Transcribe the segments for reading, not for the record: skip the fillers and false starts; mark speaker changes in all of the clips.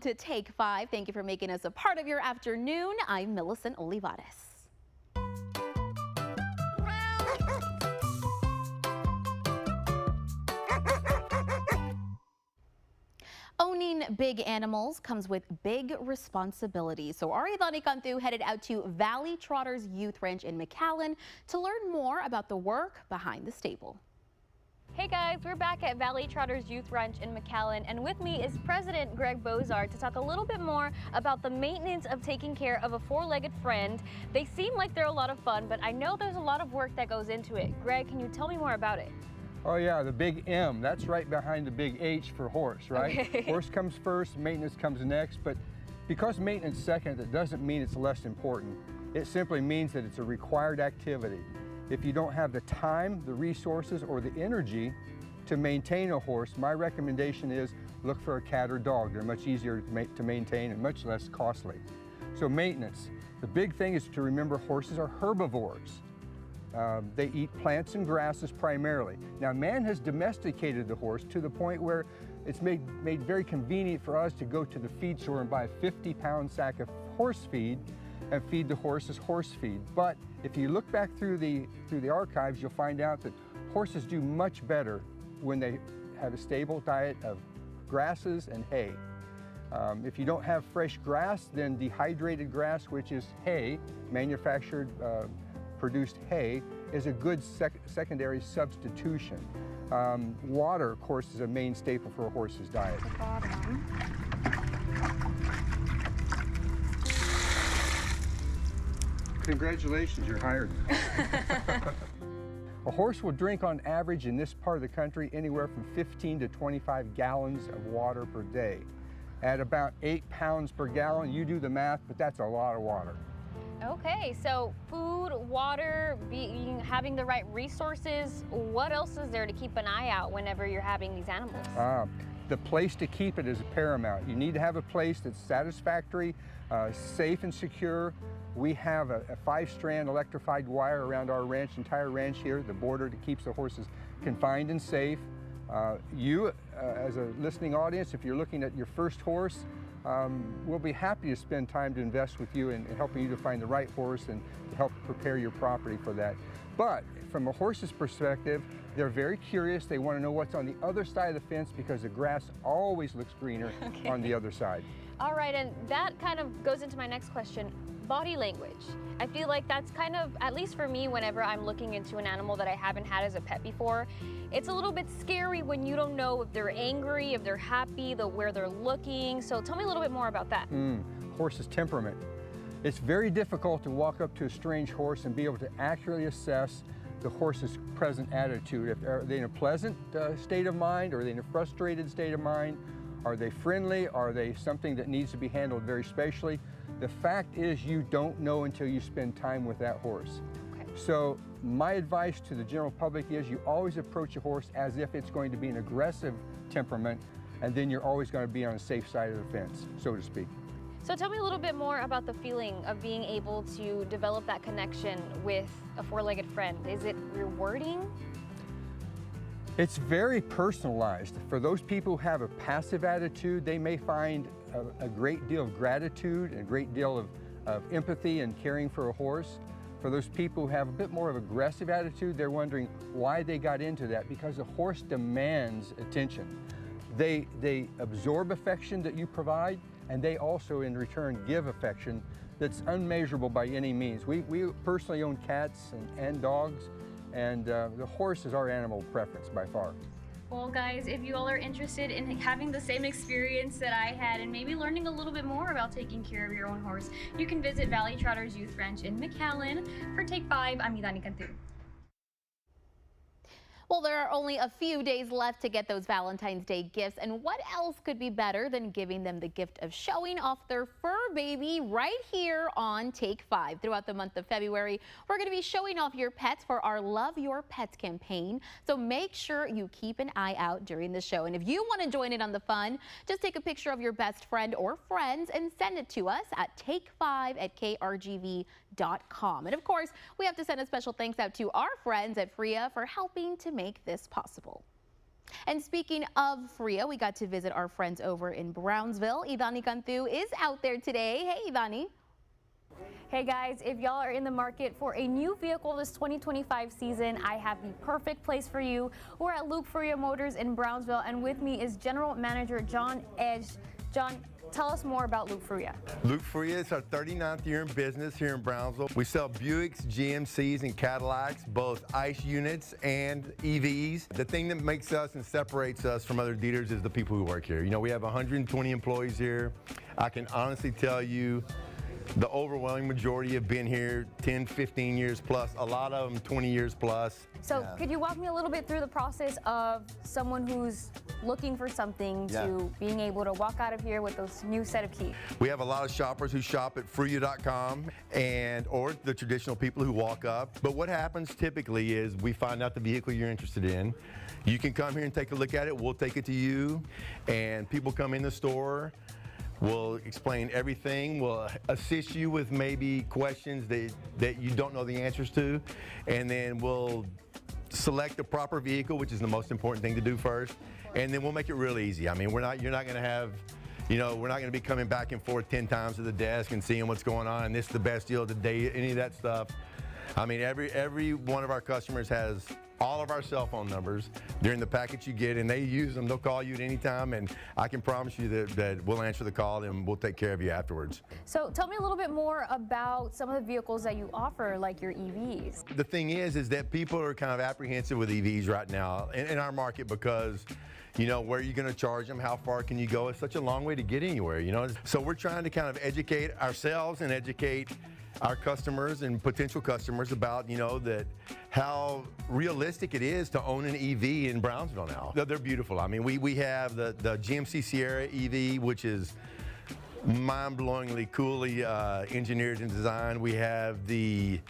Speaker 1: To Take 5. Thank you for making us a part of your afternoon. I'm Millicent Olivares. Owning big animals comes with big responsibilities. So Aridani Cantu headed out to Valley Trotters Youth Ranch in McAllen to learn more about the work behind the stable.
Speaker 2: Hey guys, we're back at Valley Trotters Youth Ranch in McAllen, and with me is President Greg Bozard to talk a little bit more about the maintenance of taking care of a four-legged friend. They seem like they're a lot of fun, but I know there's a lot of work that goes into it. Greg, can you tell me more about it?
Speaker 3: Oh yeah, the big M, that's right behind the big H for horse, right?
Speaker 2: Okay.
Speaker 3: Horse comes first, maintenance comes next, but because maintenance second, that doesn't mean it's less important. It simply means that it's a required activity. If you don't have the time, the resources, or the energy to maintain a horse, my recommendation is look for a cat or dog. They're much easier to maintain and much less costly. So maintenance. The big thing is to remember horses are herbivores. They eat plants and grasses primarily. Now, man has domesticated the horse to the point where it's made very convenient for us to go to the feed store and buy a 50-pound sack of horse feed and feed the horses horse feed. But if you look back through the archives, you'll find out that horses do much better when they have a stable diet of grasses and hay. If you don't have fresh grass, then dehydrated grass, which is hay, manufactured produced hay, is a good secondary substitution. Water, of course, is a main staple for a horse's diet. Congratulations, you're hired. A horse will drink on average in this part of the country anywhere from 15 to 25 gallons of water per day. At about 8 pounds per gallon, you do the math, but that's a lot of water.
Speaker 2: Okay, so food, water, having the right resources, what else is there to keep an eye out whenever you're having these animals?
Speaker 3: The place to keep it is paramount. You need to have a place that's satisfactory, safe and secure. We have a 5-strand electrified wire around our ranch, entire ranch here, the border that keeps the horses confined and safe. You, as a listening audience, if you're looking at your first horse, we'll be happy to spend time to invest with you in helping you to find the right horse and to help prepare your property for that. But from a horse's perspective, they're very curious. They want to know what's on the other side of the fence because the grass always looks greener on the other side.
Speaker 2: All right, and that kind of goes into my next question. Body language. I feel like that's kind of, at least for me, whenever I'm looking into an animal that I haven't had as a pet before, it's a little bit scary when you don't know if they're angry, if they're happy, where they're looking. So tell me a little bit more about that.
Speaker 3: Horse's temperament. It's very difficult to walk up to a strange horse and be able to accurately assess the horse's present attitude. Are they in a pleasant state of mind? Or are they in a frustrated state of mind? Are they friendly? Are they something that needs to be handled very specially? The fact is you don't know until you spend time with that horse. Okay. So my advice to the general public is you always approach a horse as if it's going to be an aggressive temperament, and then you're always going to be on the safe side of the fence, so to speak.
Speaker 2: So tell me a little bit more about the feeling of being able to develop that connection with a four-legged friend. Is it rewarding?
Speaker 3: It's very personalized. For those people who have a passive attitude, they may find a great deal of gratitude, a great deal of empathy and caring for a horse. For those people who have a bit more of aggressive attitude, they're wondering why they got into that, because the horse demands attention. They absorb affection that you provide, and they also in return give affection that's unmeasurable by any means. We personally own cats and dogs, and the horse is our animal preference by far.
Speaker 4: Well guys, if you all are interested in having the same experience that I had and maybe learning a little bit more about taking care of your own horse, you can visit Valley Trotters Youth Ranch in McAllen. For Take 5, I'm Aridani Cantu.
Speaker 1: Well, there are only a few days left to get those Valentine's Day gifts, and what else could be better than giving them the gift of showing off their fur baby right here on Take 5. Throughout the month of February, we're going to be showing off your pets for our Love Your Pets campaign, so make sure you keep an eye out during the show. And if you want to join in on the fun, just take a picture of your best friend or friends and send it to us at take5@krgv.com. And of course, we have to send a special thanks out to our friends at FRIA for helping to make this possible. And speaking of Fria, we got to visit our friends over in Brownsville. Idani Cantu is out there today. Hey, Idani.
Speaker 2: Hey guys, if y'all are in the market for a new vehicle this 2025 season, I have the perfect place for you. We're at Luke Fria Motors in Brownsville, and with me is General Manager John Edge. John, tell us more about Luke Fria.
Speaker 5: Luke Fria is our 39th year in business here in Brownsville. We sell Buicks, GMCs, and Cadillacs, both ICE units and EVs. The thing that makes us and separates us from other dealers is the people who work here. You know, we have 120 employees here. I can honestly tell you, the overwhelming majority have been here 10, 15 years plus, a lot of them 20 years plus.
Speaker 2: So could you walk me a little bit through the process of someone who's looking for something to being able to walk out of here with those new set of keys?
Speaker 5: We have a lot of shoppers who shop at Fria.com or the traditional people who walk up. But what happens typically is we find out the vehicle you're interested in. You can come here and take a look at it. We'll take it to you, and people come in the store. We'll explain everything. We'll assist you with maybe questions that you don't know the answers to. And then we'll select the proper vehicle, which is the most important thing to do first. And then we'll make it real easy. I mean, you're not going to have, we're not going to be coming back and forth 10 times to the desk and seeing what's going on and this is the best deal of the day, any of that stuff. I mean, every one of our customers has all of our cell phone numbers. They're in the package you get, and they use them. They'll call you at any time, and I can promise you that we'll answer the call and we'll take care of you afterwards.
Speaker 2: So tell me a little bit more about some of the vehicles that you offer, like your EVs.
Speaker 5: The thing is that people are kind of apprehensive with EVs right now in our market because, where are you going to charge them? How far can you go? It's such a long way to get anywhere, So we're trying to kind of educate ourselves and educate our customers and potential customers about, that how realistic it is to own an EV in Brownsville now. They're beautiful. I mean, we have the GMC Sierra EV, which is mind-blowingly coolly engineered and designed. We have the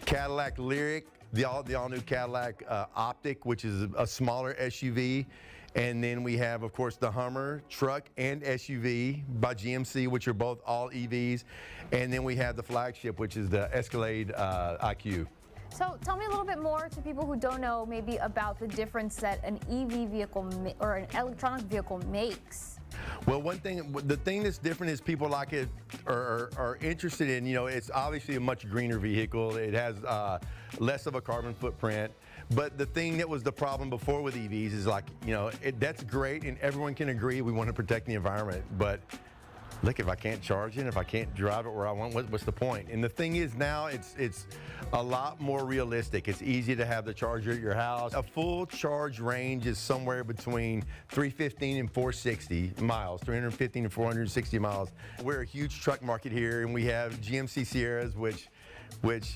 Speaker 5: Cadillac Lyriq, the all-new Cadillac Optic, which is a smaller SUV. And then we have, of course, the Hummer truck and SUV by GMC, which are both all EVs. And then we have the flagship, which is the Escalade IQ.
Speaker 2: So tell me a little bit more to people who don't know maybe about the difference that an EV vehicle or an electronic vehicle makes.
Speaker 5: Well, the thing that's different is people like it or are interested in, it's obviously a much greener vehicle. It has less of a carbon footprint. But the thing that was the problem before with EVs is that's great and everyone can agree we want to protect the environment. But look, if I can't charge it, if I can't drive it where I want, what's the point? And the thing is now it's a lot more realistic. It's easy to have the charger at your house. A full charge range is somewhere between 315 and 460 miles, 315 and 460 miles. We're a huge truck market here, and we have GMC Sierras, which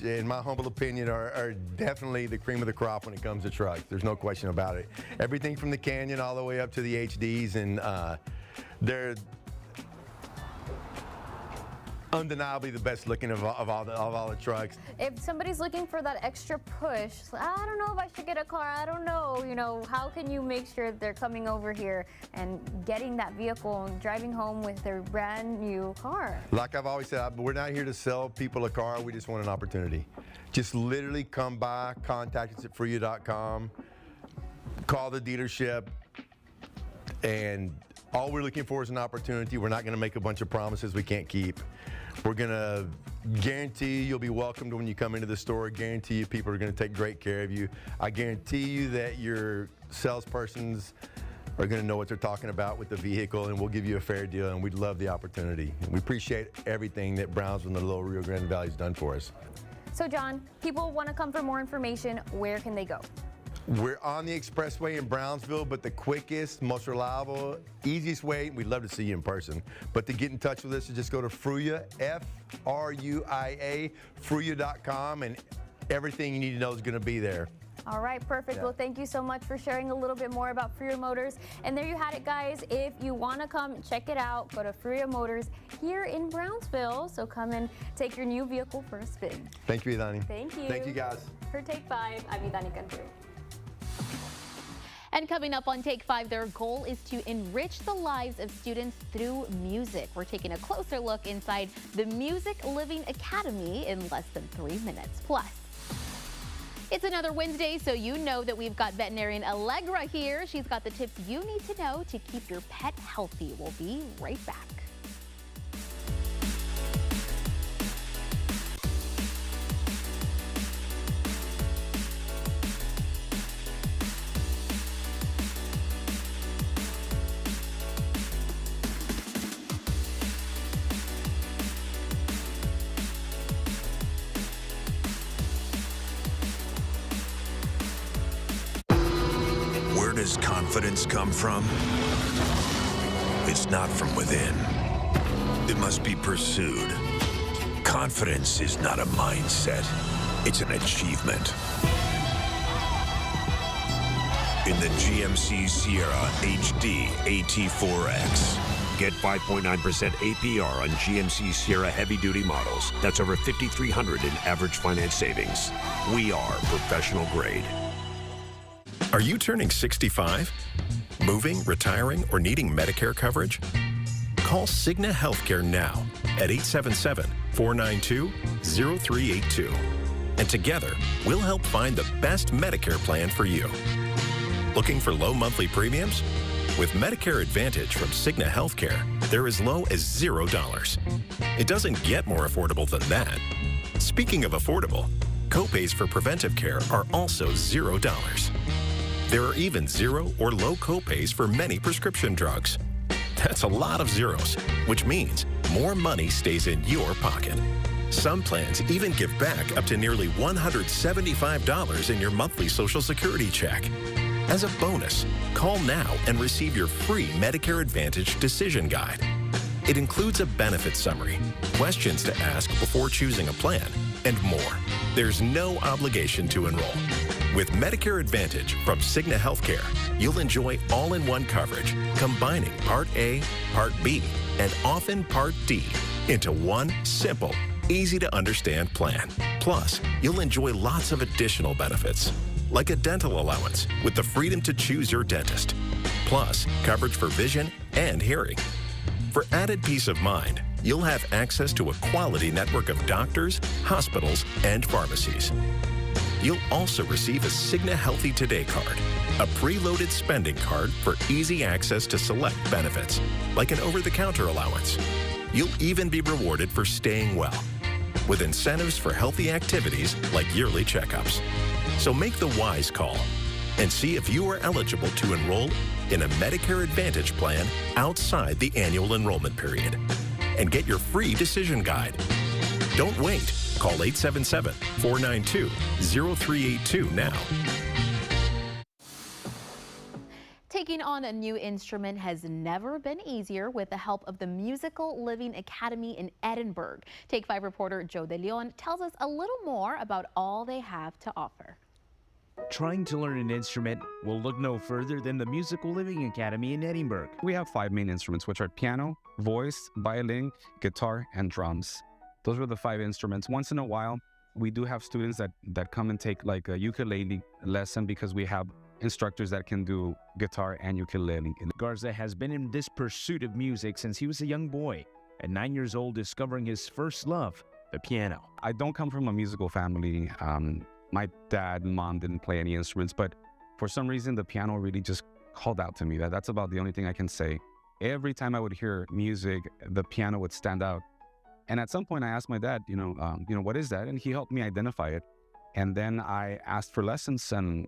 Speaker 5: in my humble opinion are definitely the cream of the crop when it comes to trucks. There's no question about it. Everything from the Canyon all the way up to the HDs, and they're undeniably the best looking of all the trucks.
Speaker 2: If somebody's looking for that extra push, I don't know if I should get a car, I don't know, how can you make sure that they're coming over here and getting that vehicle and driving home with their brand new car?
Speaker 5: Like I've always said, we're not here to sell people a car, we just want an opportunity. Just literally come by, contact us at Fria.com, call the dealership, and all we're looking for is an opportunity. We're not going to make a bunch of promises we can't keep. We're going to guarantee you'll be welcomed when you come into the store. Guarantee you people are going to take great care of you. I guarantee you that your salespersons are going to know what they're talking about with the vehicle, and we'll give you a fair deal, and we'd love the opportunity. We appreciate everything that Brownsville and the Lower Rio Grande Valley has done for us.
Speaker 2: So John, people want to come for more information, where can they go?
Speaker 5: We're on the expressway in Brownsville, but the quickest, most reliable, easiest way, we'd love to see you in person. But to get in touch with us is just go to Fruia, F-R-U-I-A, Fruia.com, and everything you need to know is going to be there.
Speaker 2: All right, perfect.
Speaker 5: Yeah.
Speaker 2: Well, thank you so much for sharing a little bit more about Fria Motors. And there you had it, guys. If you want to come check it out, go to Fria Motors here in Brownsville. So come and take your new vehicle for a spin.
Speaker 5: Thank you, Idani.
Speaker 2: Thank you.
Speaker 5: Thank you, guys.
Speaker 2: For Take 5, I'm Idani Cantu.
Speaker 1: And coming up on Take 5, their goal is to enrich the lives of students through music. We're taking a closer look inside the Music Living Academy in less than 3 minutes. Plus, It's another Wednesday, so you know that we've got veterinarian Allegra here. She's got the tips you need to know to keep your pet healthy. We'll be right back.
Speaker 6: Where does confidence come from? It's not from within. It must be pursued. Confidence is not a mindset. It's an achievement. In the GMC Sierra HD AT4X. Get 5.9% APR on GMC Sierra heavy-duty models. That's over $5,300 in average finance savings. We are professional grade.
Speaker 7: Are you turning 65? Moving, retiring, or needing Medicare coverage? Call Cigna Healthcare now at 877-492-0382. And together, we'll help find the best Medicare plan for you. Looking for low monthly premiums? With Medicare Advantage from Cigna Healthcare, they're as low as $0. It doesn't get more affordable than that. Speaking of affordable, copays for preventive care are also $0. There are even zero or low copays for many prescription drugs. That's a lot of zeros, which means more money stays in your pocket. Some plans even give back up to nearly $175 in your monthly Social Security check. As a bonus, call now and receive your free Medicare Advantage Decision Guide. It includes a benefit summary, questions to ask before choosing a plan, and more. There's no obligation to enroll. With Medicare Advantage from Cigna Healthcare, you'll enjoy all-in-one coverage, combining Part A, Part B, and often Part D into one simple, easy-to-understand plan. Plus, you'll enjoy lots of additional benefits, like a dental allowance with the freedom to choose your dentist, plus coverage for vision and hearing. For added peace of mind, you'll have access to a quality network of doctors, hospitals, and pharmacies. You'll also receive a Cigna Healthy Today card, a preloaded spending card for easy access to select benefits, like an over-the-counter allowance. You'll even be rewarded for staying well, with incentives for healthy activities like yearly checkups. So make the wise call and see if you are eligible to enroll in a Medicare Advantage plan outside the annual enrollment period. And get your free decision guide. Don't wait. Call 877-492-0382 now.
Speaker 1: Taking on a new instrument has never been easier with the help of the Musical Living Academy in Edinburgh. Take 5 reporter Joe De Leon tells us a little more about all they have to offer.
Speaker 8: Trying to learn an instrument will look no further than the Musical Living Academy in Edinburgh.
Speaker 9: We have 5 main instruments, which are piano, voice, violin, guitar, and drums. Those were the 5 instruments. Once in a while, we do have students that come and take like a ukulele lesson because we have instructors that can do guitar and ukulele.
Speaker 8: Garza has been in this pursuit of music since he was a young boy, at 9 years old, discovering his first love, the piano.
Speaker 9: I don't come from a musical family. My dad and mom didn't play any instruments, but for some reason, the piano really just called out to me. That's about the only thing I can say. Every time I would hear music, the piano would stand out. And at some point I asked my dad, what is that? And he helped me identify it. And then I asked for lessons, and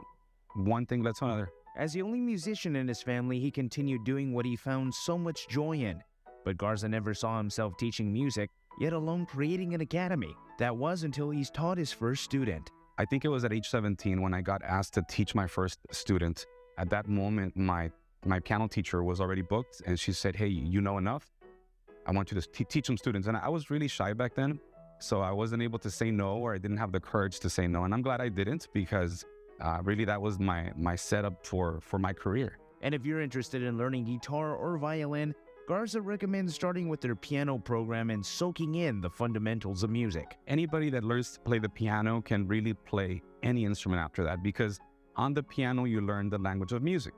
Speaker 9: one thing led to another.
Speaker 8: As the only musician in his family, he continued doing what he found so much joy in. But Garza never saw himself teaching music, yet alone creating an academy. That was until he's taught his first student.
Speaker 9: I think it was at age 17 when I got asked to teach my first student. At that moment, my piano teacher was already booked, and she said, hey, you know enough? I want you to teach some students. And I was really shy back then, so I wasn't able to say no, or I didn't have the courage to say no. And I'm glad I didn't, because really that was my setup for my career.
Speaker 8: And if you're interested in learning guitar or violin, Garza recommends starting with their piano program and soaking in the fundamentals of music.
Speaker 9: Anybody that learns to play the piano can really play any instrument after that, because on the piano you learn the language of music.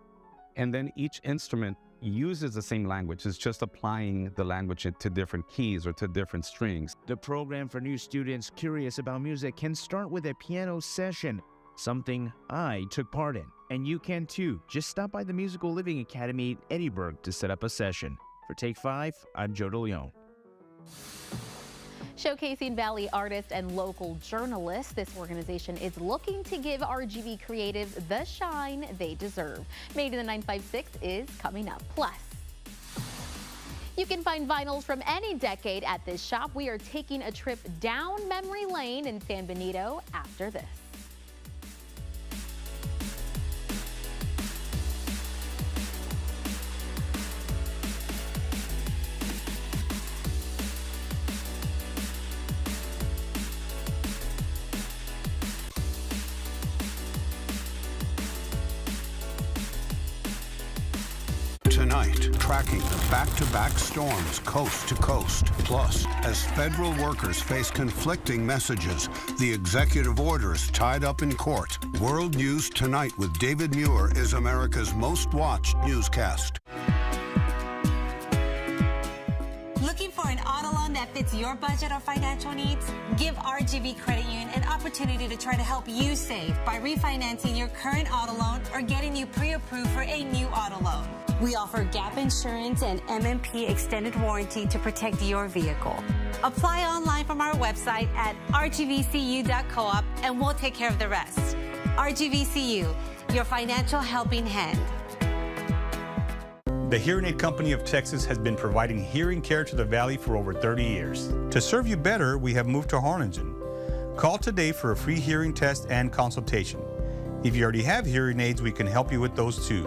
Speaker 9: And then each instrument uses the same language. It's just applying the language to different keys or to different strings.
Speaker 8: The program for new students curious about music can start with a piano session something I took part in. And you can too. Just stop by the Musical Living Academy in Edinburgh to set up a session. For Take 5, I'm Joe DeLeon.
Speaker 1: Showcasing Valley artists and local journalists, this organization is looking to give RGV creatives the shine they deserve. Made in the 956 is coming up. Plus, you can find vinyls from any decade at this shop. We are taking a trip down memory lane in San Benito after this.
Speaker 10: Tonight, tracking the back-to-back storms coast to coast. Plus, as federal workers face conflicting messages, the executive orders tied up in court. World News Tonight with David Muir is America's most watched newscast.
Speaker 11: Looking for an auto loan that fits your budget or financial needs? Give RGV Credit Union an opportunity to try to help you save by refinancing your current auto loan or getting you pre-approved for a new auto loan. We offer gap insurance and MMP extended warranty to protect your vehicle. Apply online from our website at rgvcu.coop and we'll take care of the rest. RGVCU, your financial helping hand.
Speaker 12: The Hearing Aid Company of Texas has been providing hearing care to the Valley for over 30 years. To serve you better, we have moved to Harlingen. Call today for a free hearing test and consultation. If you already have hearing aids, we can help you with those too.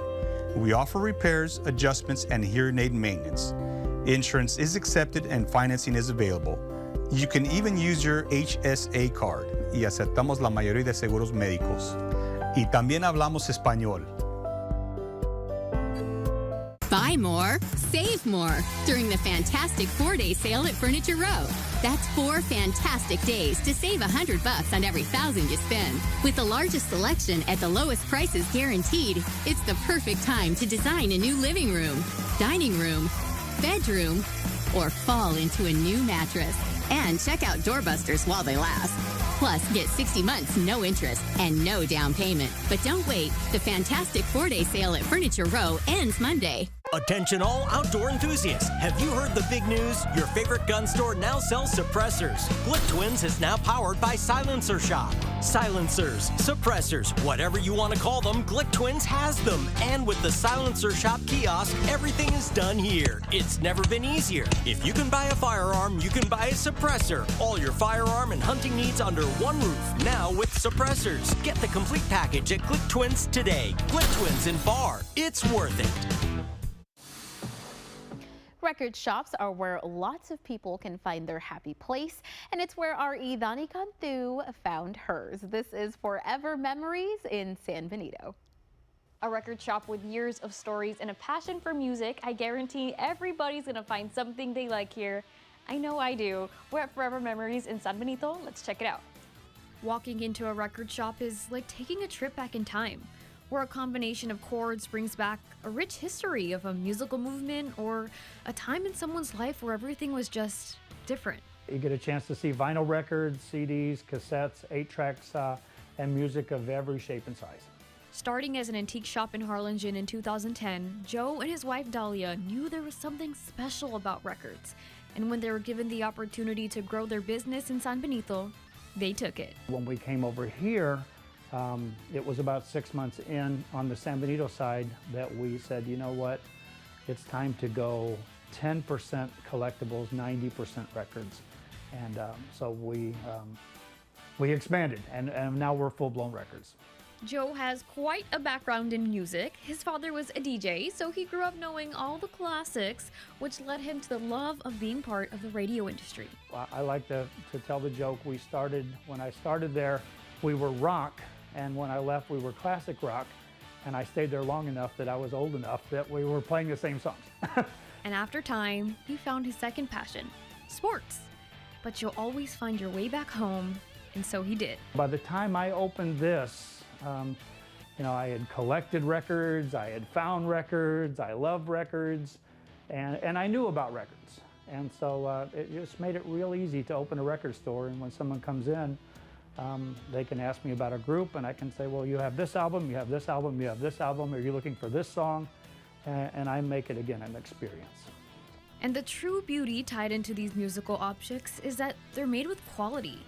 Speaker 12: We offer repairs, adjustments, and hearing aid maintenance. Insurance is accepted and financing is available. You can even use your HSA card y aceptamos la mayoría de seguros médicos. Y también hablamos español.
Speaker 13: Buy more, save more during the fantastic 4-day sale at Furniture Row. That's 4 fantastic days to save $100 on every $1,000 you spend. With the largest selection at the lowest prices guaranteed, it's the perfect time to design a new living room, dining room, bedroom, or fall into a new mattress. And check out doorbusters while they last. Plus, get 60 months, no interest, and no down payment. But don't wait. The fantastic 4-day sale at Furniture Row ends Monday.
Speaker 14: Attention all outdoor enthusiasts. Have you heard the big news? Your favorite gun store now sells suppressors. Glick Twins is now powered by Silencer Shop. Silencers, suppressors, whatever you want to call them, Glick Twins has them. And with the Silencer Shop kiosk, everything is done here. It's never been easier. If you can buy a firearm, you can buy a suppressor. All your firearm and hunting needs under one roof, now with suppressors. Get the complete package at Glick Twins today. Glick Twins in Bar. It's worth it.
Speaker 1: Record shops are where lots of people can find their happy place, and it's where our Idani Cantu found hers. This is Forever Memories in San Benito.
Speaker 2: A record shop with years of stories and a passion for music. I guarantee everybody's gonna find something they like here. I know I do. We're at Forever Memories in San Benito. Let's check it out.
Speaker 4: Walking into a record shop is like taking a trip back in time, where a combination of chords brings back a rich history of a musical movement or a time in someone's life where everything was just different.
Speaker 15: You get a chance to see vinyl records, CDs, cassettes, 8-tracks, and music of every shape and size.
Speaker 4: Starting as an antique shop in Harlingen in 2010, Joe and his wife Dahlia knew there was something special about records. And when they were given the opportunity to grow their business in San Benito, they took it.
Speaker 15: When we came over here, it was about 6 months in on the San Benito side that we said, you know what, it's time to go 10% collectibles, 90% records. And so we expanded, and now we're full-blown records.
Speaker 4: Joe has quite a background in music. His father was a DJ, so he grew up knowing all the classics, which led him to the love of being part of the radio industry.
Speaker 15: I like to tell the joke, when I started there, we were rock, and when I left, we were classic rock, and I stayed there long enough that I was old enough that we were playing the same songs.
Speaker 4: And after time, he found his second passion, sports. But you'll always find your way back home, and so he did.
Speaker 15: By the time I opened this, you know, I had collected records, I had found records, I love records, and I knew about records. And so it just made it real easy to open a record store, and when someone comes in, They can ask me about a group, and I can say, well, you have this album, you have this album, you have this album, are you looking for this song? And I make it, again, an experience.
Speaker 16: And the true beauty tied into these musical objects is that they're made with quality.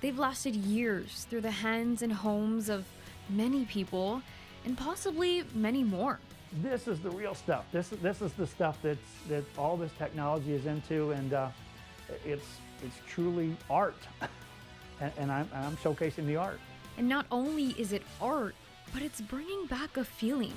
Speaker 16: They've lasted years through the hands and homes of many people, and possibly many more.
Speaker 15: This is the real stuff. This is the stuff that all this technology is into, and it's truly art. and I'm showcasing the art.
Speaker 16: And not only is it art, but it's bringing back a feeling,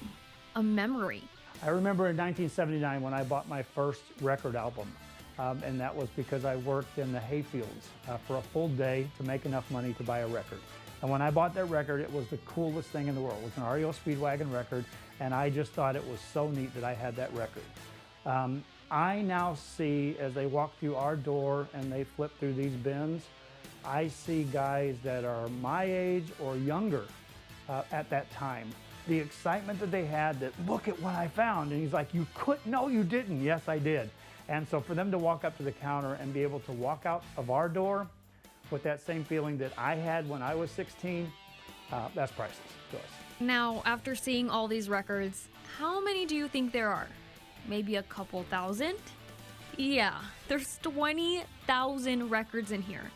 Speaker 16: a memory.
Speaker 15: I remember in 1979 when I bought my first record album, and that was because I worked in the hayfields for a full day to make enough money to buy a record. And when I bought that record, it was the coolest thing in the world. It was an REO Speedwagon record, and I just thought it was so neat that I had that record. I now see, as they walk through our door and they flip through these bins, I see guys that are my age or younger at that time. The excitement that they had, that look at what I found, and he's like, you couldn't, no you didn't, yes I did. And so for them to walk up to the counter and be able to walk out of our door with that same feeling that I had when I was 16, that's priceless to us.
Speaker 16: Now, after seeing all these records, how many do you think there are? Maybe a couple thousand? Yeah, there's 20,000 records in here,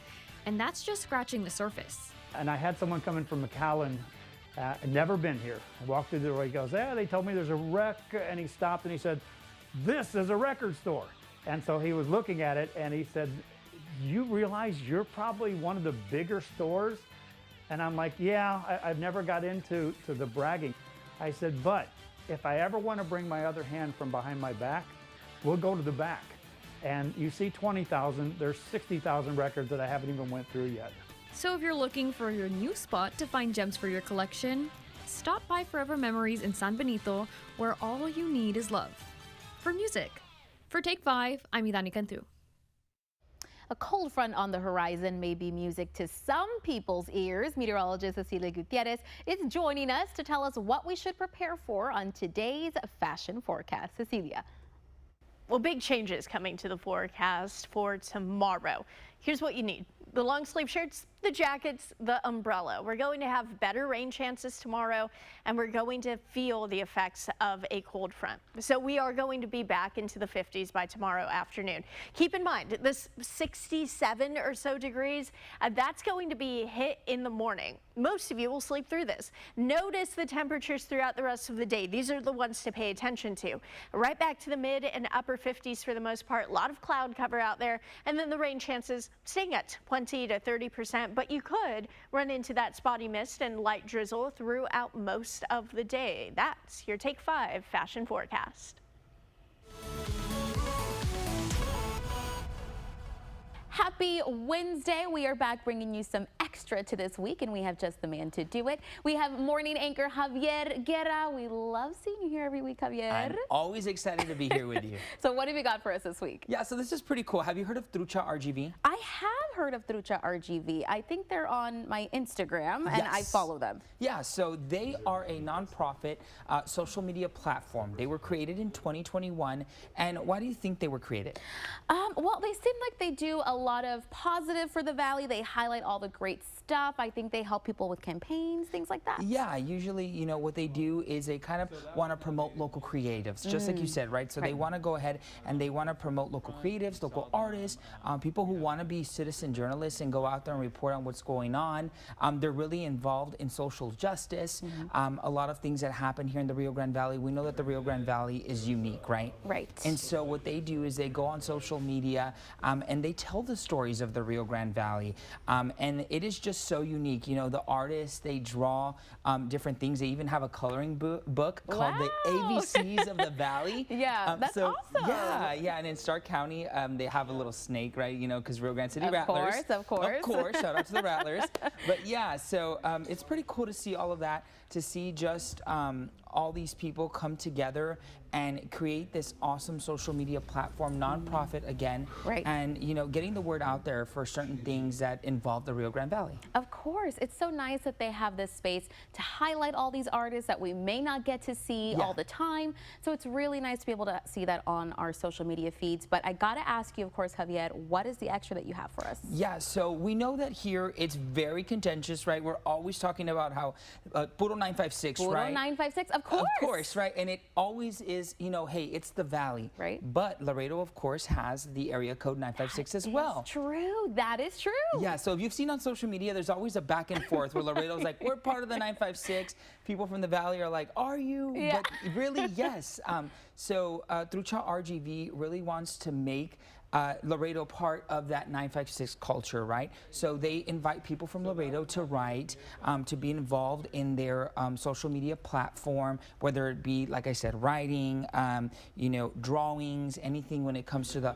Speaker 16: and that's just scratching the surface.
Speaker 15: And I had someone coming from McAllen, never been here. I walked through the door, he goes, yeah, they told me there's a wreck, and he stopped and he said, this is a record store. And so he was looking at it and he said, you realize you're probably one of the bigger stores? And I'm like, yeah, I've never got into the bragging. I said, but if I ever want to bring my other hand from behind my back, we'll go to the back. And you see 20,000, there's 60,000 records that I haven't even went through yet.
Speaker 16: So if you're looking for your new spot to find gems for your collection, stop by Forever Memories in San Benito, where all you need is love. For music. For Take 5, I'm Idani Cantu.
Speaker 1: A cold front on the horizon may be music to some people's ears. Meteorologist Cecilia Gutierrez is joining us to tell us what we should prepare for on today's fashion forecast. Cecilia.
Speaker 17: Well, big changes coming to the forecast for tomorrow. Here's what you need. The long sleeve shirts, the jackets, the umbrella. We're going to have better rain chances tomorrow, and we're going to feel the effects of a cold front. So we are going to be back into the 50s by tomorrow afternoon. Keep in mind, this 67 or so degrees, that's going to be hit in the morning. Most of you will sleep through this. Notice the temperatures throughout the rest of the day. These are the ones to pay attention to. Right back to the mid and upper 50s for the most part. A lot of cloud cover out there, and then the rain chances staying at 20 to 30%, but you could run into that spotty mist and light drizzle throughout most of the day. That's your Take 5 fashion forecast.
Speaker 1: Happy Wednesday. We are back bringing you some extra to this week, and we have just the man to do it. We have morning anchor Javier Guerra. We love seeing you here every week, Javier.
Speaker 18: I'm always excited to be here with you.
Speaker 1: So what have you got for us this week?
Speaker 18: Yeah, so this is pretty cool. Have you heard of Trucha RGV?
Speaker 1: I have heard of Trucha RGV. I think they're on my Instagram, and I follow them.
Speaker 18: Yeah, so they are a nonprofit social media platform. They were created in 2021, and why do you think they were created?
Speaker 1: Well, they seem like they do a lot of positive for the Valley. They highlight all the great stuff. I think they help people with campaigns, things like that.
Speaker 18: Yeah, usually, you know, what they do is they kind of want to promote local creatives, just like you said, right? So they want to go ahead and they want to promote local creatives, local artists, people who want to be citizen journalists and go out there and report on what's going on. They're really involved in social justice, a lot of things that happen here in the Rio Grande Valley. We know that the Rio Grande Valley is unique, right?
Speaker 1: Right.
Speaker 18: And so what they do is they go on social media and they tell the stories of the Rio Grande Valley, and it is just so unique. You know, the artists, they draw different things. They even have a coloring book called the ABCs of the Valley.
Speaker 1: Yeah, that's awesome.
Speaker 18: Yeah, and in Stark County, they have a little snake, right? You know, because Rio Grande City Rattlers.
Speaker 1: Of course.
Speaker 18: Shout out to the Rattlers. But yeah, so it's pretty cool to see all of that, to see just all these people come together and create this awesome social media platform, nonprofit again, and you know, getting the word out there for certain things that involve the Rio Grande Valley.
Speaker 1: Of course, it's so nice that they have this space to highlight all these artists that we may not get to see all the time. So it's really nice to be able to see that on our social media feeds. But I gotta ask you, of course, Javier, what is the extra that you have for us?
Speaker 18: Yeah, so we know that here it's very contentious, right? We're always talking about how Puro 956,
Speaker 1: Puro
Speaker 18: right? 956,
Speaker 1: of course.
Speaker 18: Of course, right? And it always is, you know, hey, it's the Valley.
Speaker 1: Right.
Speaker 18: But Laredo, of course, has the area code 956 as well.
Speaker 1: True, that is true.
Speaker 18: Yeah, so if you've seen on social media, there's always a back and forth where Laredo's like, we're part of the 956. People from the Valley are like, are you?
Speaker 1: Yeah.
Speaker 18: But really, yes. So Trucha RGV really wants to make Laredo part of that 956 culture, right? So they invite people from Laredo to write, to be involved in their social media platform, whether it be, like I said, writing, you know, drawings, anything when it comes to the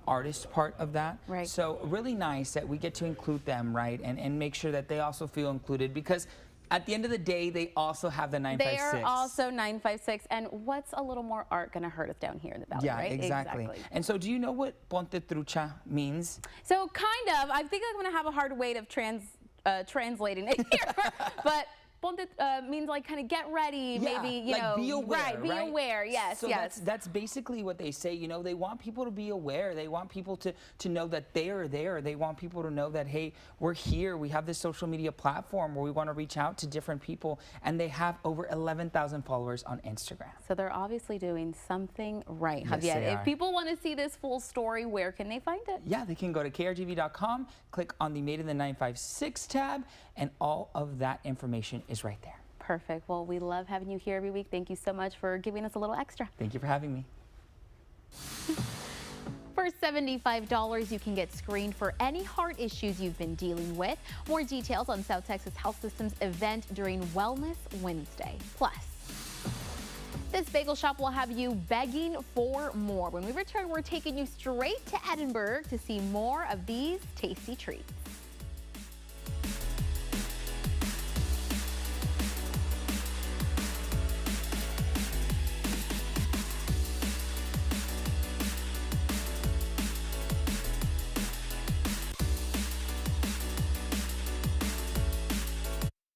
Speaker 18: artist part of that.
Speaker 1: Right.
Speaker 18: So really nice that we get to include them, right? And make sure that they also feel included, because at the end of the day, they also have the 956.
Speaker 1: They are also 956. And what's a little more art going to hurt us down here in the Valley, right?
Speaker 18: Exactly. And so do you know what Ponte Trucha means?
Speaker 1: So kind of. I think I'm going to have a hard way of translating it here. But Ponte means like kind of get ready, maybe, you know.
Speaker 18: Be aware,
Speaker 1: right, be aware, yes,
Speaker 18: so
Speaker 1: yes.
Speaker 18: That's basically what they say, you know. They want people to be aware. They want people to know that they are there. They want people to know that, hey, we're here. We have this social media platform where we want to reach out to different people, and they have over 11,000 followers on Instagram.
Speaker 1: So they're obviously doing something right,
Speaker 18: Yes,
Speaker 1: Javier.
Speaker 18: they
Speaker 1: If
Speaker 18: are.
Speaker 1: people want to see this full story, where can they find it?
Speaker 18: Yeah, they can go to krgv.com, click on the Made in the 956 tab, and all of that information is right there.
Speaker 1: Perfect. Well, we love having you here every week. Thank you so much for giving us a little extra.
Speaker 18: Thank you for having me.
Speaker 1: For $75, you can get screened for any heart issues you've been dealing with. More details on South Texas Health System's event during Wellness Wednesday. Plus, this bagel shop will have you begging for more. When we return, we're taking you straight to Edinburg to see more of these tasty treats.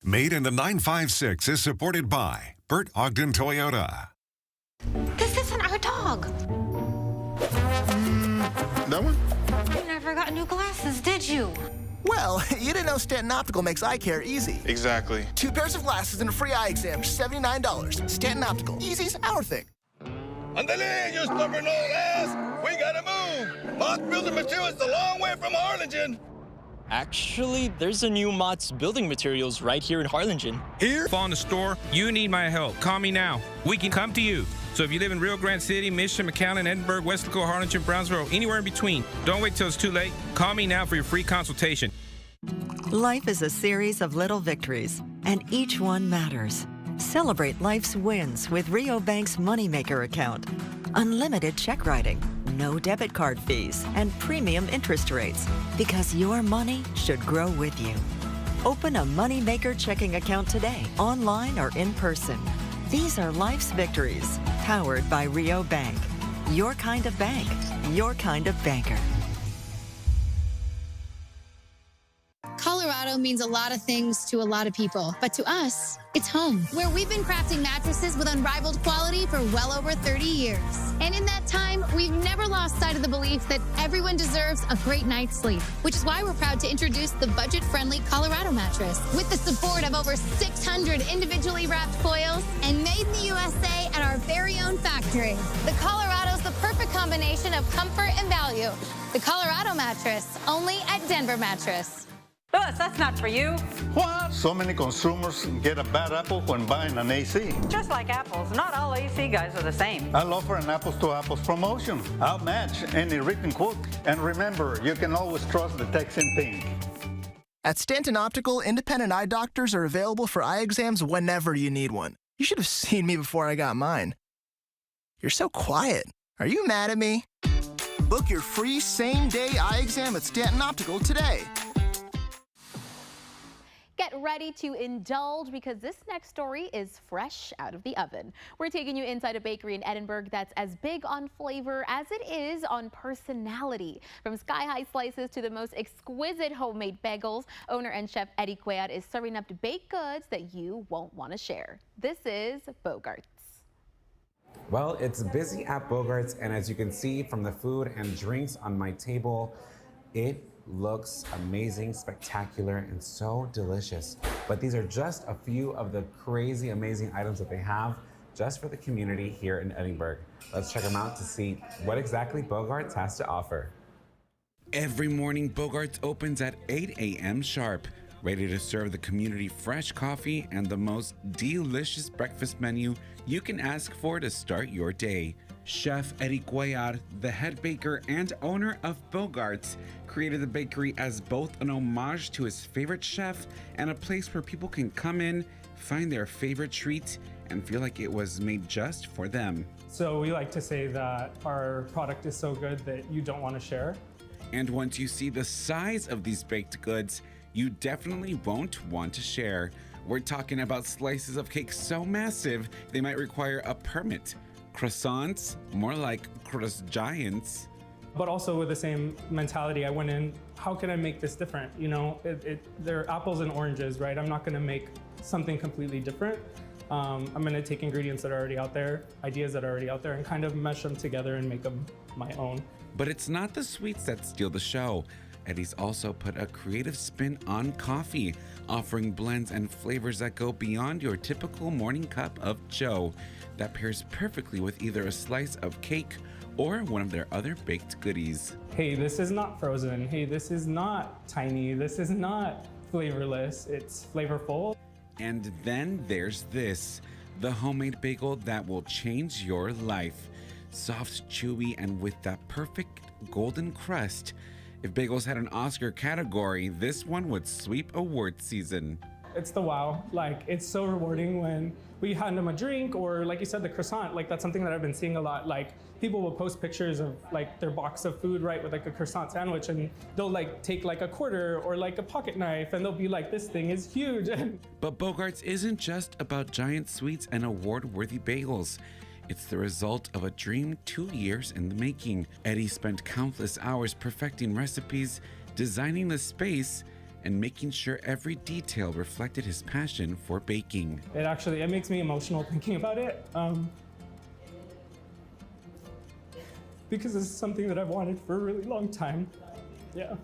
Speaker 19: Made in the 956 is supported by Bert Ogden Toyota.
Speaker 11: This isn't our dog.
Speaker 20: That one?
Speaker 11: You never got new glasses, did you?
Speaker 20: Well, you didn't know Stanton Optical makes eye care easy.
Speaker 21: Exactly.
Speaker 20: 2 pairs of glasses and a free eye exam for $79. Stanton Optical. Easy's our thing.
Speaker 22: Andale, you stubborn old ass! We gotta move! Mott's Building Materials is a long way from Harlingen.
Speaker 23: Actually, there's a new Mott's Building Materials right here in Harlingen.
Speaker 24: Here? Fall in the store, you need my help. Call me now. We can come to you. So if you live in Rio Grande City, Mission, McAllen, Edinburg, Westlaco, Harlingen, Brownsville, anywhere in between, don't wait till it's too late. Call me now for your free consultation.
Speaker 25: Life is a series of little victories, and each one matters. Celebrate life's wins with Rio Bank's Moneymaker account. Unlimited check writing, no debit card fees, and premium interest rates, because your money should grow with you. Open a Moneymaker checking account today, online or in person. These are life's victories, powered by Rio Bank. Your kind of bank, your kind of banker.
Speaker 26: Colorado means a lot of things to a lot of people, but to us, it's home, where we've been crafting mattresses with unrivaled quality for well over 30 years. And in that time, we've never lost sight of the belief that everyone deserves a great night's sleep, which is why we're proud to introduce the budget-friendly Colorado mattress with the support of over 600 individually wrapped coils and made in the USA at our very own factory. The Colorado's the perfect combination of comfort and value. The Colorado mattress, only at Denver Mattress.
Speaker 27: That's not for you.
Speaker 28: What? So many consumers get a bad apple when buying an AC.
Speaker 27: Just like apples, not all AC guys are the same.
Speaker 28: I'll offer an apples to apples promotion. I'll match any written quote. And remember, you can always trust the text in pink.
Speaker 20: At Stanton Optical, independent eye doctors are available for eye exams whenever you need one. You should have seen me before I got mine. You're so quiet. Are you mad at me? Book your free same-day eye exam at Stanton Optical today.
Speaker 1: Get ready to indulge because this next story is fresh out of the oven. We're taking you inside a bakery in Edinburgh that's as big on flavor as it is on personality. From sky-high slices to the most exquisite homemade bagels, owner and chef Eddie Cuellar is serving up baked goods that you won't want to share. This is Bogart's.
Speaker 3: Well, it's busy at Bogart's, and as you can see from the food and drinks on my table, it looks amazing, spectacular, and so delicious. But these are just a few of the crazy, amazing items that they have just for the community here in Edinburgh. Let's check them out to see what exactly Bogart's has to offer.
Speaker 5: Every morning, Bogart's opens at 8 a.m. sharp, ready to serve the community fresh coffee and the most delicious breakfast menu you can ask for to start your day. Chef Eddie Cuellar, the head baker and owner of Bogart's, created the bakery as both an homage to his favorite chef and a place where people can come in, find their favorite treat, and feel like it was made just for them.
Speaker 6: So we like to say that our product is so good that you don't want to share.
Speaker 5: And once you see the size of these baked goods, you definitely won't want to share. We're talking about slices of cake so massive they might require a permit. Croissants, more like crust giants.
Speaker 6: But also with the same mentality, I went in, how can I make this different? You know, they're apples and oranges, right? I'm not gonna make something completely different. I'm gonna take ingredients that are already out there, ideas that are already out there, and kind of mesh them together and make them my own.
Speaker 5: But it's not the sweets that steal the show. Eddie's also put a creative spin on coffee, offering blends and flavors that go beyond your typical morning cup of joe. That pairs perfectly with either a slice of cake or one of their other baked goodies.
Speaker 6: Hey, this is not frozen. Hey, this is not tiny. This is not flavorless. It's flavorful.
Speaker 5: And then there's this, the homemade bagel that will change your life. Soft, chewy, and with that perfect golden crust. If bagels had an Oscar category, this one would sweep award season.
Speaker 6: It's the wow. Like, it's so rewarding when we hand them a drink, or like you said, the croissant. Like, that's something that I've been seeing a lot. Like, people will post pictures of like their box of food, right, with like a croissant sandwich, and they'll like take like a quarter or like a pocket knife, and they'll be like, this thing is huge.
Speaker 5: But Bogart's isn't just about giant sweets and award-worthy bagels. It's the result of a dream 2 years in the making. Eddie spent countless hours perfecting recipes, designing the space, and making sure every detail reflected his passion for baking.
Speaker 6: It makes me emotional thinking about it. Because this is something that I've wanted for a really long time. Yeah.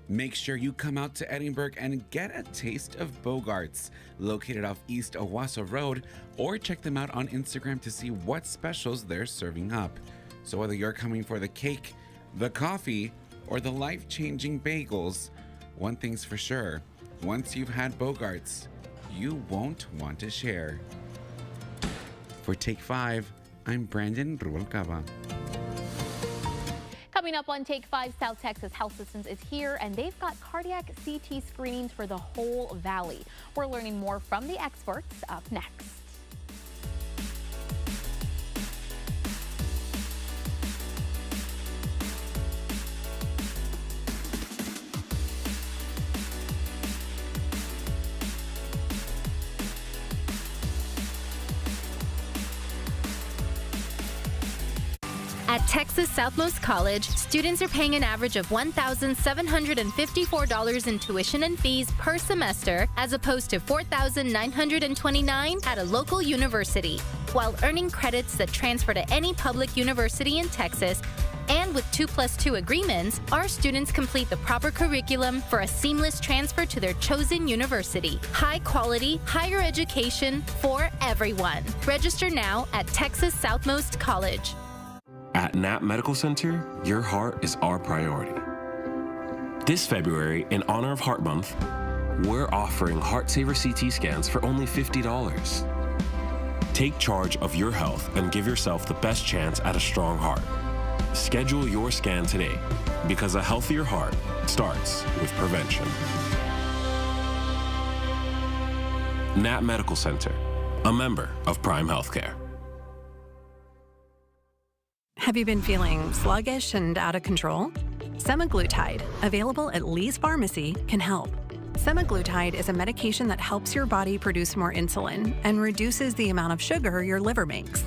Speaker 5: Make sure you come out to Edinburgh and get a taste of Bogart's, located off East Owasso Road, or check them out on Instagram to see what specials they're serving up. So whether you're coming for the cake, the coffee, or the life-changing bagels, one thing's for sure, once you've had Bogart's, you won't want to share. For Take 5, I'm Brandon Rubalcaba.
Speaker 1: Coming up on Take 5, South Texas Health Systems is here, and they've got cardiac CT screenings for the whole valley. We're learning more from the experts up next.
Speaker 7: At Texas Southmost College, students are paying an average of $1,754 in tuition and fees per semester, as opposed to $4,929 at a local university, while earning credits that transfer to any public university in Texas. And with 2+2 agreements, our students complete the proper curriculum for a seamless transfer to their chosen university. High quality, higher education for everyone. Register now at Texas Southmost College.
Speaker 8: At Knapp Medical Center, your heart is our priority. This February, in honor of Heart Month, we're offering Heart Saver CT scans for only $50. Take charge of your health and give yourself the best chance at a strong heart. Schedule your scan today, because a healthier heart starts with prevention. Knapp Medical Center, a member of Prime Healthcare.
Speaker 9: Have you been feeling sluggish and out of control? Semaglutide, available at Lee's Pharmacy, can help. Semaglutide is a medication that helps your body produce more insulin and reduces the amount of sugar your liver makes.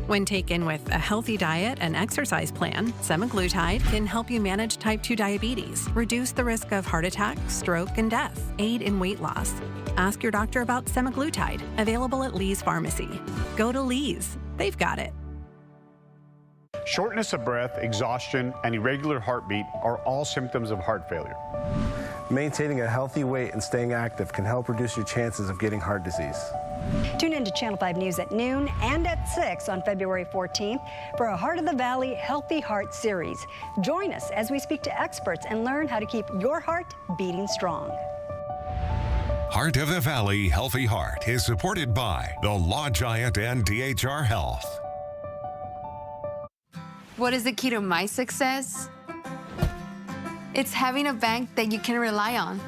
Speaker 9: When taken with a healthy diet and exercise plan, semaglutide can help you manage type 2 diabetes, reduce the risk of heart attack, stroke, and death, aid in weight loss. Ask your doctor about semaglutide, available at Lee's Pharmacy. Go to Lee's. They've got it.
Speaker 2: Shortness of breath, exhaustion, and irregular heartbeat are all symptoms of heart failure.
Speaker 4: Maintaining a healthy weight and staying active can help reduce your chances of getting heart disease.
Speaker 10: Tune in to Channel 5 News at noon and at 6 on February 14th for a Heart of the Valley Healthy Heart series. Join us as we speak to experts and learn how to keep your heart beating strong.
Speaker 19: Heart of the Valley Healthy Heart is supported by the Law Giant and DHR Health.
Speaker 12: What is the key to my success? It's having a bank that you can rely on.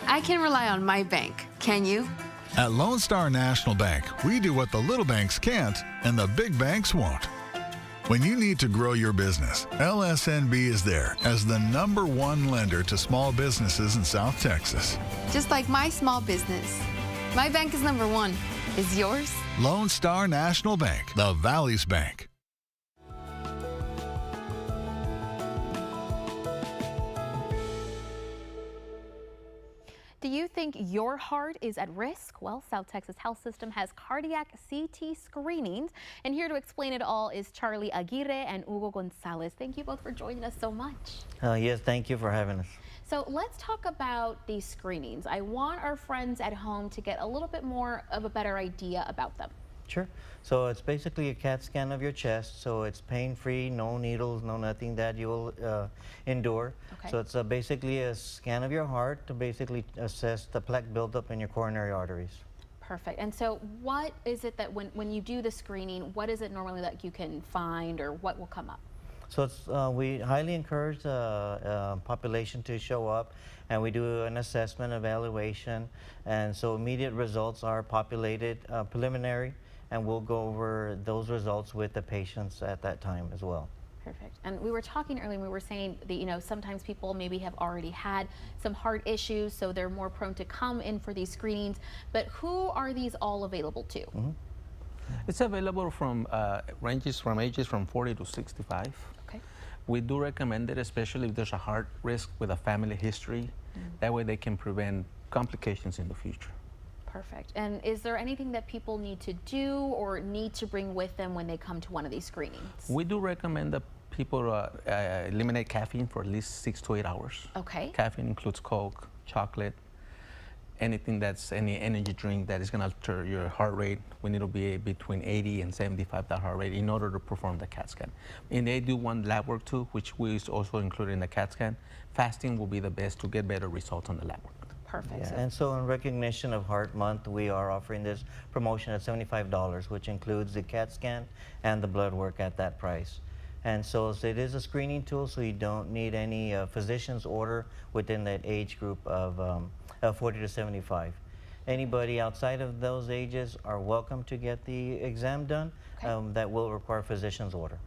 Speaker 12: I can rely on my bank. Can you?
Speaker 13: At Lone Star National Bank, we do what the little banks can't and the big banks won't. When you need to grow your business, LSNB is there as the #1 lender to small businesses in South Texas.
Speaker 12: Just like my small business. My bank is #1. Is yours?
Speaker 13: Lone Star National Bank, the Valley's bank.
Speaker 1: Do you think your heart is at risk? Well, South Texas Health System has cardiac CT screenings. And here to explain it all is Charlie Aguirre and Hugo Gonzalez. Thank you both for joining us so much.
Speaker 14: Yes, thank you for having us.
Speaker 1: So let's talk about these screenings. I want our friends at home to get a little bit more of a better idea about them.
Speaker 14: Sure. So it's basically a CAT scan of your chest. So it's pain-free, no needles, no nothing that you'll endure.
Speaker 1: Okay.
Speaker 14: So it's basically a scan of your heart to basically assess the plaque buildup in your coronary arteries.
Speaker 1: Perfect. And so what is it that when you do the screening, what is it normally that you can find or what will come up?
Speaker 14: So it's, we highly encourage the population to show up, and we do an assessment evaluation. And so immediate results are populated preliminary, and we'll go over those results with the patients at that time as well.
Speaker 1: Perfect. And we were talking earlier, we were saying that, sometimes people maybe have already had some heart issues, so they're more prone to come in for these screenings. But who are these all available to?
Speaker 14: Mm-hmm.
Speaker 15: It's available from ranges from ages from 40 to 65.
Speaker 1: Okay.
Speaker 15: We do recommend it, especially if there's a heart risk with a family history. That way they can prevent complications in the future.
Speaker 1: Perfect. And is there anything that people need to do or need to bring with them when they come to one of these screenings?
Speaker 15: We do recommend that people eliminate caffeine for at least 6 to 8 hours.
Speaker 1: Okay.
Speaker 15: Caffeine includes Coke, chocolate, anything that's any energy drink that is going to alter your heart rate. We need to be between 80 and 75 that heart rate in order to perform the CAT scan. And they do want lab work too, which we also include in the CAT scan. Fasting will be the best to get better results on the lab work.
Speaker 1: Perfect.
Speaker 14: Yeah, and so in recognition of Heart Month, we are offering this promotion at $75, which includes the CAT scan and the blood work at that price. And so it is a screening tool, so you don't need any physician's order within that age group of 40 to 75. Anybody outside of those ages are welcome to get the exam done.
Speaker 1: Okay.
Speaker 14: That will require physician's order.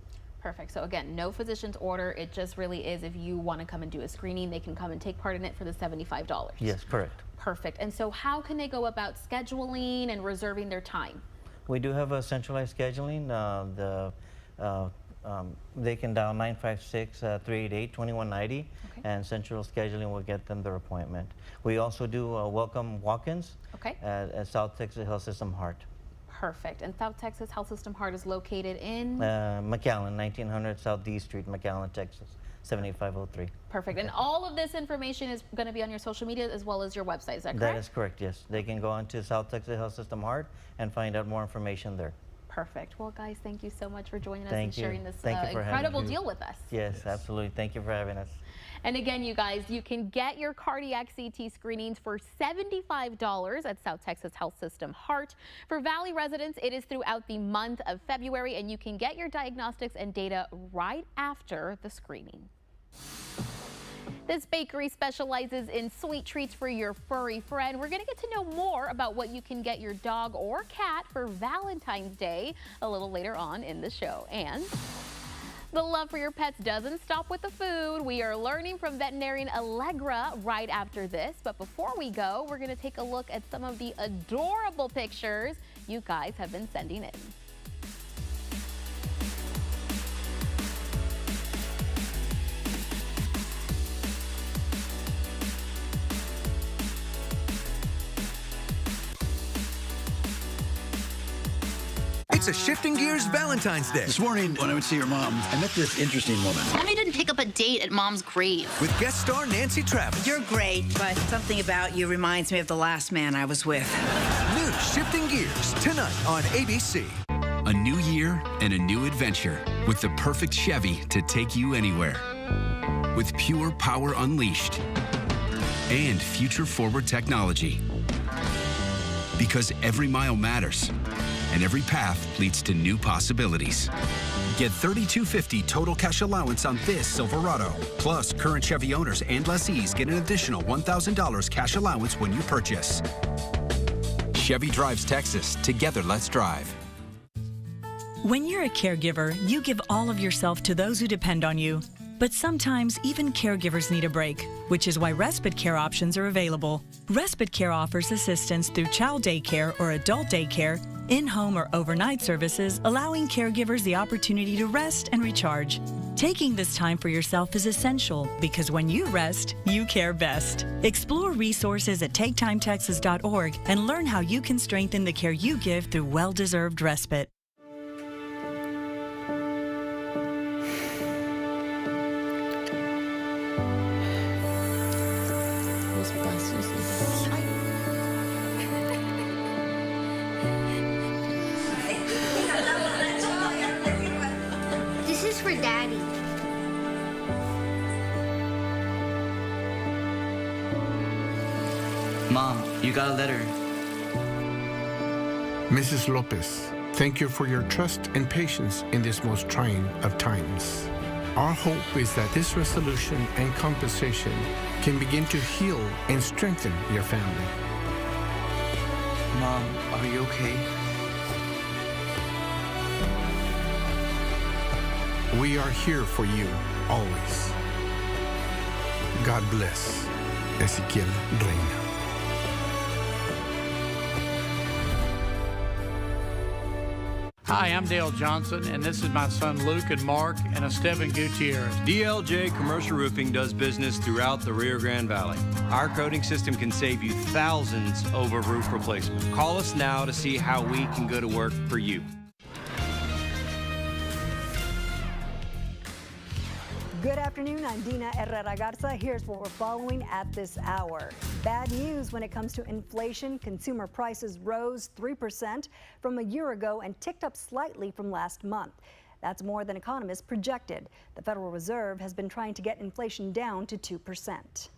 Speaker 1: Perfect. So again, no physician's order. It just really is if you want to come and do a screening, they can come and take part in it for the $75.
Speaker 14: Yes, correct.
Speaker 1: Perfect. And so how can they go about scheduling and reserving their time?
Speaker 14: We do have a centralized scheduling. They can dial 956-388-2190, and central scheduling will get them their appointment. We also do welcome walk-ins at South Texas Health System Heart.
Speaker 1: Perfect. And South Texas Health System Heart is located in?
Speaker 14: McAllen, 1900 South D Street, McAllen, Texas, 78503.
Speaker 1: Perfect. And all of this information is going to be on your social media as well as your website, is that correct?
Speaker 14: That is correct, yes. They can go on to South Texas Health System Heart and find out more information there.
Speaker 1: Perfect. Well, guys, thank you so much for joining us
Speaker 14: and
Speaker 1: sharing this
Speaker 14: incredible
Speaker 1: deal with us.
Speaker 14: Yes, absolutely. Thank you for having us.
Speaker 1: And again, you guys, you can get your cardiac CT screenings for $75 at South Texas Health System Heart. For Valley residents, it is throughout the month of February, and you can get your diagnostics and data right after the screening. This bakery specializes in sweet treats for your furry friend. We're going to get to know more about what you can get your dog or cat for Valentine's Day a little later on in the show. And The love for your pets doesn't stop with the food. We are learning from veterinarian Allegra right after this. But before we go, we're going to take a look at some of the adorable pictures you guys have been sending in.
Speaker 11: It's a Shifting Gears Valentine's Day.
Speaker 16: This morning, when I went to see your mom, I met this interesting woman.
Speaker 17: Mommy didn't pick up a date at Mom's grave.
Speaker 11: With guest star Nancy Travis.
Speaker 18: You're great, but something about you reminds me of the last man I was with.
Speaker 11: New Shifting Gears, tonight on ABC.
Speaker 21: A new year and a new adventure with the perfect Chevy to take you anywhere. With pure power unleashed and future-forward technology. Because every mile matters. And every path leads to new possibilities. Get $3,250 total cash allowance on this Silverado. Plus, current Chevy owners and lessees get an additional $1,000 cash allowance when you purchase. Chevy drives Texas. Together, let's drive.
Speaker 22: When you're a caregiver, you give all of yourself to those who depend on you. But sometimes even caregivers need a break, which is why Respite Care options are available. Respite Care offers assistance through child daycare or adult daycare, in-home or overnight services, allowing caregivers the opportunity to rest and recharge. Taking this time for yourself is essential because when you rest, you care best. Explore resources at TakeTimeTexas.org and learn how you can strengthen the care you give through well-deserved respite.
Speaker 17: This is for Daddy.
Speaker 23: Mom, you got a letter.
Speaker 24: Mrs. Lopez, thank you for your trust and patience in this most trying of times. Our hope is that this resolution and compensation can begin to heal and strengthen your family.
Speaker 23: Mom, are you okay?
Speaker 24: We are here for you, always. God bless. Ezequiel Reina.
Speaker 29: Hi, I'm Dale Johnson, and this is my son Luke and Mark and Esteban Gutierrez.
Speaker 30: DLJ Commercial Roofing does business throughout the Rio Grande Valley. Our coating system can save you thousands over roof replacement. Call us now to see how we can go to work for you.
Speaker 10: Good afternoon, I'm Dina Herrera Garza. Here's what we're following at this hour. Bad news when it comes to inflation. Consumer prices rose 3% from a year ago and ticked up slightly from last month. That's more than economists projected. The Federal Reserve has been trying to get inflation down to 2%.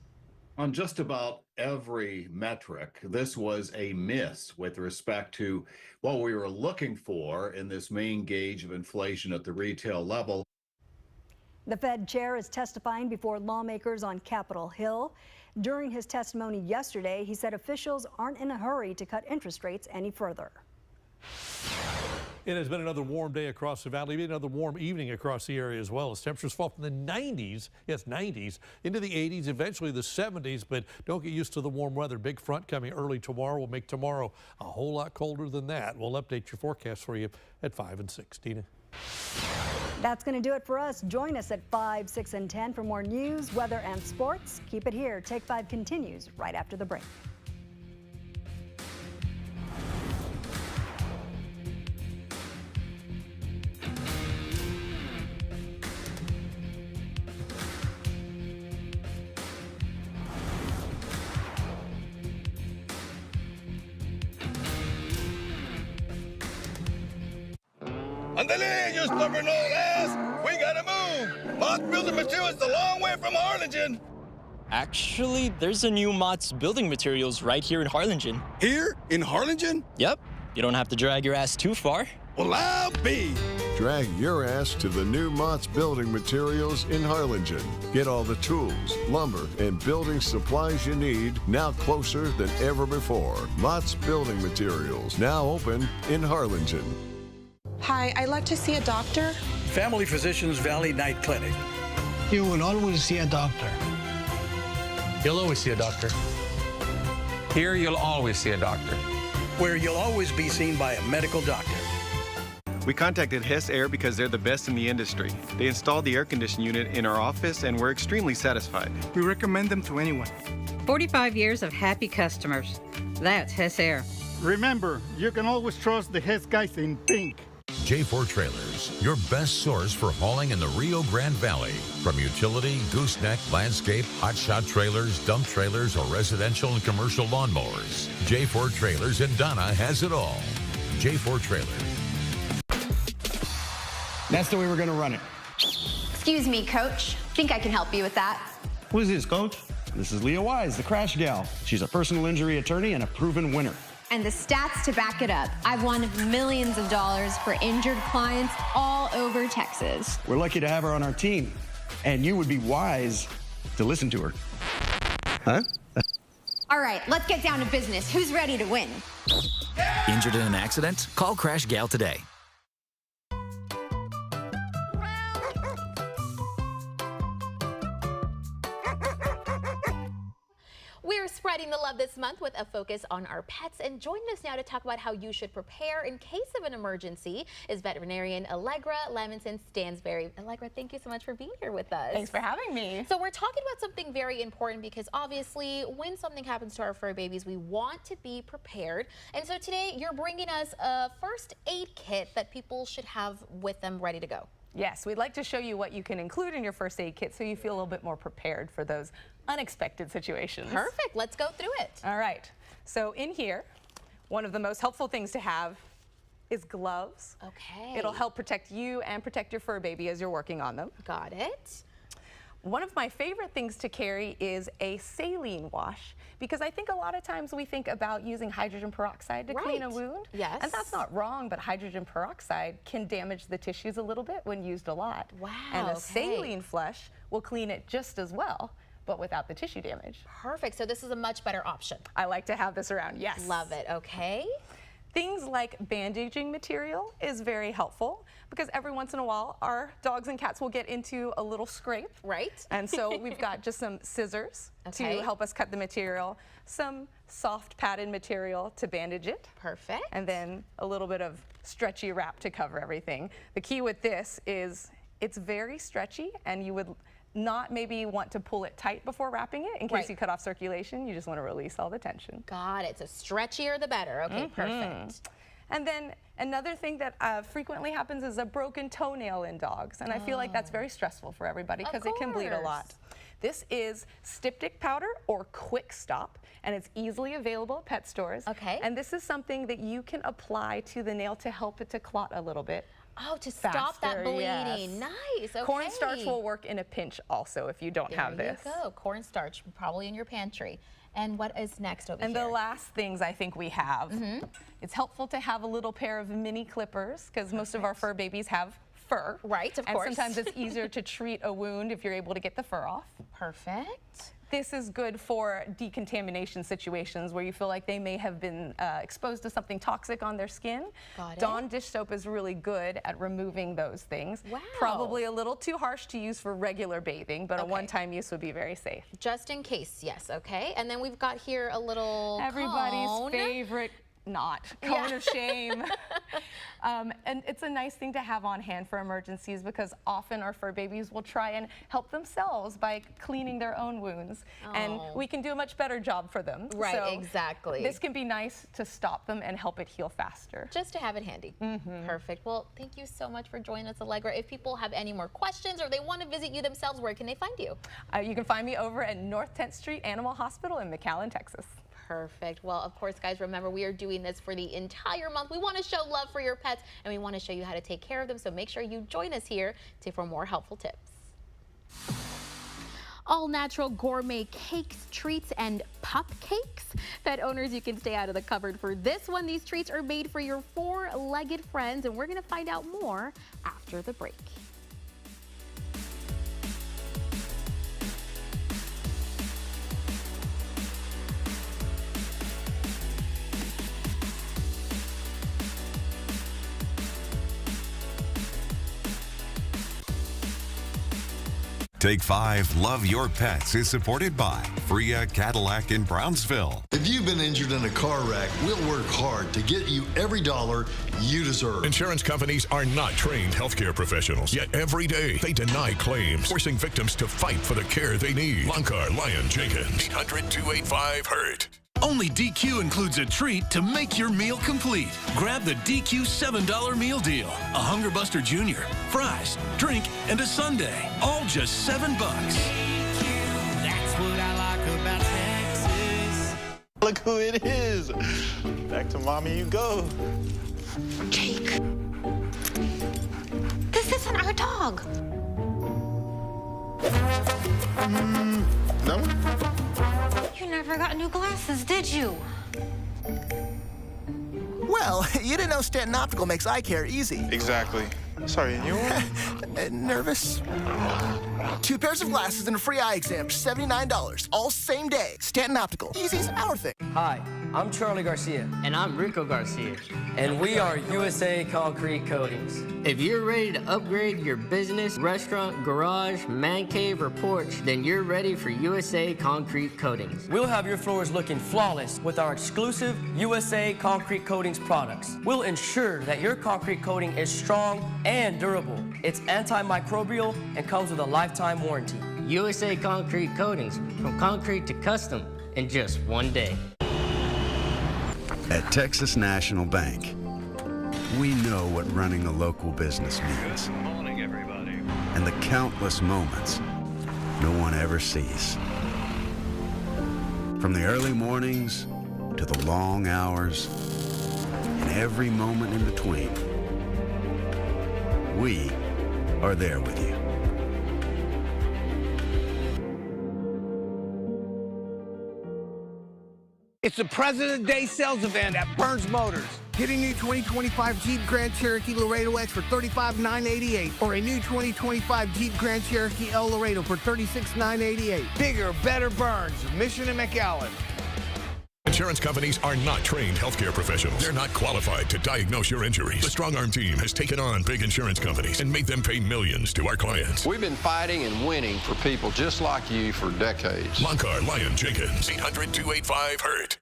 Speaker 31: On just about every metric, this was a miss with respect to what we were looking for in this main gauge of inflation at the retail level.
Speaker 10: The Fed chair is testifying before lawmakers on Capitol Hill. During his testimony yesterday, he said officials aren't in a hurry to cut interest rates any further.
Speaker 32: It has been another warm day across the valley, another warm evening across the area as well. As temperatures fall from the 90s, yes, 90s, into the 80s, eventually the 70s, but don't get used to the warm weather. Big front coming early tomorrow will make tomorrow a whole lot colder than that. We'll update your forecast for you at 5 and 6. Tina.
Speaker 10: That's going to do it for us. Join us at 5, 6, and 10 for more news, weather, and sports. Keep it here. Take 5 continues right after the break.
Speaker 33: Andale, you stubborn old ass! We gotta move! Mott's Building Materials is a long way from Harlingen!
Speaker 34: Actually, there's a new Mott's Building Materials right here in Harlingen.
Speaker 33: Here? In Harlingen?
Speaker 34: Yep. You don't have to drag your ass too far.
Speaker 33: Well, I'll be!
Speaker 35: Drag your ass to the new Mott's Building Materials in Harlingen. Get all the tools, lumber, and building supplies you need now closer than ever before. Mott's Building Materials, now open in Harlingen.
Speaker 36: Hi, I'd like to see a doctor.
Speaker 16: Family Physicians Valley Night Clinic.
Speaker 2: You will always see a doctor.
Speaker 3: You'll always see a doctor. Here, you'll always see a doctor.
Speaker 16: Where you'll always be seen by a medical doctor.
Speaker 4: We contacted Hess Air because they're the best in the industry. They installed the air conditioning unit in our office and we're extremely satisfied.
Speaker 2: We recommend them to anyone.
Speaker 5: 45 years of happy customers. That's Hess Air.
Speaker 2: Remember, you can always trust the Hess guys in pink.
Speaker 5: J4 Trailers, your best source for hauling in the Rio Grande Valley. From utility, gooseneck, landscape, hotshot trailers, dump trailers, or residential and commercial lawnmowers. J4 Trailers in Donna has it all. J4 Trailers.
Speaker 2: That's the way we're going to run it.
Speaker 6: Excuse me, Coach. Think I can help you with that.
Speaker 7: Who's this, Coach? This is Leah Wise, the Crash Gal. She's a personal injury attorney and a proven winner.
Speaker 6: And the stats to back it up. I've won millions of dollars for injured clients all over Texas.
Speaker 7: We're lucky to have her on our team. And you would be wise to listen to her. Huh?
Speaker 6: All right, let's get down to business. Who's ready to win?
Speaker 8: Injured in an accident? Call Crash Gal today.
Speaker 1: We're spreading the love this month with a focus on our pets, and joining us now to talk about how you should prepare in case of an emergency is veterinarian Allegra Lamonson-Stansberry. Allegra, thank you so much for being here with us.
Speaker 9: Thanks for having me.
Speaker 1: So we're talking about something very important because obviously when something happens to our fur babies, we want to be prepared. And so today you're bringing us a first aid kit that people should have with them ready to go.
Speaker 9: Yes, we'd like to show you what you can include in your first aid kit so you feel a little bit more prepared for those unexpected situations.
Speaker 1: Perfect. Let's go through it.
Speaker 9: All right. So in here, one of the most helpful things to have is gloves.
Speaker 1: Okay.
Speaker 9: It'll help protect you and protect your fur baby as you're working on them.
Speaker 1: Got it.
Speaker 9: One of my favorite things to carry is a saline wash, because I think a lot of times we think about using hydrogen peroxide to clean a wound.
Speaker 1: Yes.
Speaker 9: And that's not wrong, but hydrogen peroxide can damage the tissues a little bit when used a lot.
Speaker 1: Wow.
Speaker 9: And a saline flush will clean it just as well, but without the tissue damage.
Speaker 1: Perfect. So this is a much better option.
Speaker 9: I like to have this around, yes.
Speaker 1: Love it. Okay.
Speaker 9: Things like bandaging material is very helpful because every once in a while our dogs and cats will get into a little scrape.
Speaker 1: Right.
Speaker 9: And so we've got just some scissors to help us cut the material, some soft padded material to bandage it.
Speaker 1: Perfect.
Speaker 9: And then a little bit of stretchy wrap to cover everything. The key with this is it's very stretchy, and you would not maybe want to pull it tight before wrapping it in case you cut off circulation. You just want to release all the tension.
Speaker 1: Got it. So stretchier the better. Okay, perfect.
Speaker 9: And then another thing that frequently happens is a broken toenail in dogs. And I feel like that's very stressful for everybody because it can bleed a lot. This is Styptic powder or Quick Stop, and it's easily available at pet stores.
Speaker 1: Okay.
Speaker 9: And this is something that you can apply to the nail to help it to clot a little bit.
Speaker 1: Oh, to stop that bleeding.
Speaker 9: Yes.
Speaker 1: Nice. Okay.
Speaker 9: Cornstarch will work in a pinch also if you don't have this.
Speaker 1: There you go. Cornstarch, probably in your pantry. And what is next over here?
Speaker 9: And the last things I think we have, it's helpful to have a little pair of mini clippers because most of our fur babies have fur.
Speaker 1: Right, of course.
Speaker 9: And sometimes it's easier to treat a wound if you're able to get the fur off.
Speaker 1: Perfect.
Speaker 9: This is good for decontamination situations where you feel like they may have been exposed to something toxic on their skin.
Speaker 1: Got it.
Speaker 9: Dawn dish soap is really good at removing those things.
Speaker 1: Wow.
Speaker 9: Probably a little too harsh to use for regular bathing, but a one-time use would be very safe.
Speaker 1: Just in case, yes, okay. And then we've got here a little
Speaker 9: everybody's
Speaker 1: cone.
Speaker 9: Favorite cone of shame. And it's a nice thing to have on hand for emergencies because often our fur babies will try and help themselves by cleaning their own wounds. And we can do a much better job for them.
Speaker 1: Right,
Speaker 9: so
Speaker 1: exactly.
Speaker 9: This can be nice to stop them and help it heal faster.
Speaker 1: Just to have it handy. Perfect. Well, thank you so much for joining us, Allegra. If people have any more questions or they want to visit you themselves, where can they find you?
Speaker 9: You can find me over at North 10th Street Animal Hospital in McAllen, Texas.
Speaker 1: Perfect. Well, of course, guys, remember, we are doing this for the entire month. We want to show love for your pets, and we want to show you how to take care of them. So make sure you join us here for more helpful tips. All natural gourmet cakes, treats, and pup cakes. Pet owners, you can stay out of the cupboard for this one. These treats are made for your four-legged friends, and we're going to find out more after the break.
Speaker 11: Take 5, Love Your Pets is supported by Freya Cadillac in Brownsville.
Speaker 12: If you've been injured in a car wreck, we'll work hard to get you every dollar you deserve.
Speaker 13: Insurance companies are not trained healthcare professionals, yet every day they deny claims, forcing victims to fight for the care they need. Loncar, Lyon, Jenkins, 800-285-HURT.
Speaker 14: Only DQ includes a treat to make your meal complete. Grab the DQ $7 meal deal. A Hunger Buster Jr., fries, drink, and a sundae. All just $7.
Speaker 15: That's what I like about Texas.
Speaker 17: Look who it is. Back to mommy you go.
Speaker 18: Jake. This isn't our dog.
Speaker 17: No?
Speaker 18: You never got new glasses, did you?
Speaker 19: Well, you didn't know Stanton Optical makes eye care easy.
Speaker 17: Exactly. Sorry, and you?
Speaker 19: Nervous? 2 pairs of glasses and a free eye exam for $79, all same day. Stanton Optical. Easy's our thing.
Speaker 20: Hi, I'm Charlie Garcia.
Speaker 21: And I'm Rico Garcia.
Speaker 20: And we are USA Concrete Coatings.
Speaker 21: If you're ready to upgrade your business, restaurant, garage, man cave, or porch, then you're ready for USA Concrete Coatings.
Speaker 20: We'll have your floors looking flawless with our exclusive USA Concrete Coatings products. We'll ensure that your concrete coating is strong and durable. It's antimicrobial and comes with a lifetime warranty.
Speaker 21: USA Concrete Coatings, from concrete to custom in just one day.
Speaker 22: At Texas National Bank, we know what running a local business means.
Speaker 14: Good morning, everybody.
Speaker 22: And the countless moments no one ever sees. From the early mornings to the long hours and every moment in between, we are there with you.
Speaker 25: It's the President's Day sales event at Burns Motors. Get a new 2025 Jeep Grand Cherokee Laredo X for $35,988 or a new 2025 Jeep Grand Cherokee L Laredo for $36,988. Bigger, better Burns, Mission and McAllen.
Speaker 13: Insurance companies are not trained healthcare professionals. They're not qualified to diagnose your injuries. The Strong Arm team has taken on big insurance companies and made them pay millions to our clients.
Speaker 26: We've been fighting and winning for people just like you for decades.
Speaker 13: Loncar, Lyon, Jenkins, 800-285-HURT.